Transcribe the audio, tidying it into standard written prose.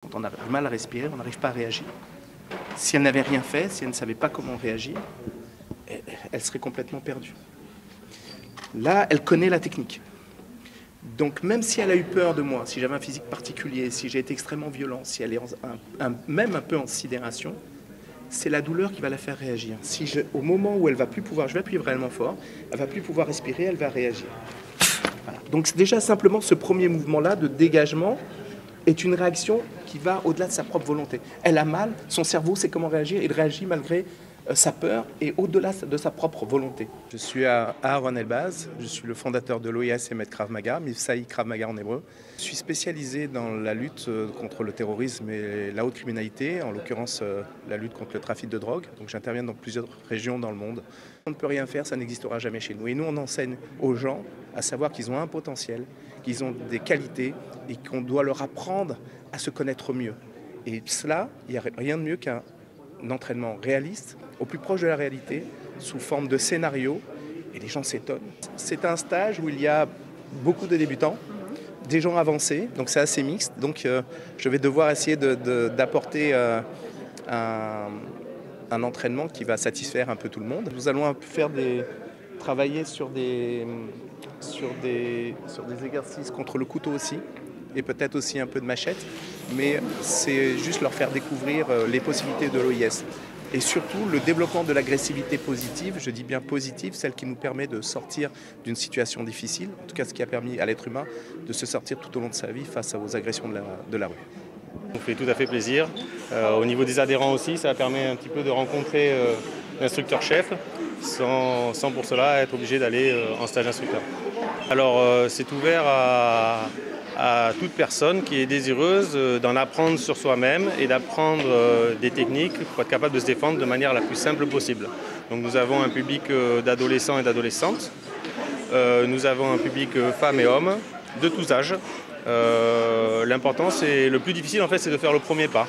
Quand on a du mal à respirer, on n'arrive pas à réagir. Si elle n'avait rien fait, si elle ne savait pas comment réagir, elle serait complètement perdue. Là, elle connaît la technique. Donc même si elle a eu peur de moi, si j'avais un physique particulier, si j'ai été extrêmement violent, si elle est même un peu en sidération, c'est la douleur qui va la faire réagir. Au moment où elle va plus pouvoir, je vais appuyer vraiment fort, elle va plus pouvoir respirer, elle va réagir. Voilà. Donc déjà simplement ce premier mouvement-là de dégagement est une réaction qui va au-delà de sa propre volonté. Elle a mal, son cerveau sait comment réagir, il réagit malgré sa peur et au-delà de sa propre volonté. Je suis Aaron Elbaz, je suis le fondateur de l'OIS et Maître Krav Maga, Mifsaï Krav Maga en hébreu. Je suis spécialisé dans la lutte contre le terrorisme et la haute criminalité, en l'occurrence la lutte contre le trafic de drogue. Donc j'interviens dans plusieurs régions dans le monde. On ne peut rien faire, ça n'existera jamais chez nous. Et nous, on enseigne aux gens à savoir qu'ils ont un potentiel, qu'ils ont des qualités et qu'on doit leur apprendre à se connaître mieux. Et cela, il n'y a rien de mieux qu'un entraînement réaliste, au plus proche de la réalité, sous forme de scénario, et les gens s'étonnent. C'est un stage où il y a beaucoup de débutants, des gens avancés, donc c'est assez mixte, donc je vais devoir essayer d'apporter un entraînement qui va satisfaire un peu tout le monde. Nous allons travailler sur des exercices contre le couteau aussi, et peut-être aussi un peu de machette, mais c'est juste leur faire découvrir les possibilités de l'OIS. Et surtout le développement de l'agressivité positive, je dis bien positive, celle qui nous permet de sortir d'une situation difficile, en tout cas ce qui a permis à l'être humain de se sortir tout au long de sa vie face aux agressions de la rue. Ça nous fait tout à fait plaisir. Au niveau des adhérents aussi, ça permet un petit peu de rencontrer l'instructeur-chef sans pour cela être obligé d'aller en stage instructeur. Alors c'est ouvert à toute personne qui est désireuse d'en apprendre sur soi-même et d'apprendre des techniques pour être capable de se défendre de manière la plus simple possible. Donc nous avons un public d'adolescents et d'adolescentes, nous avons un public femmes et hommes de tous âges. L'important, le plus difficile en fait, c'est de faire le premier pas.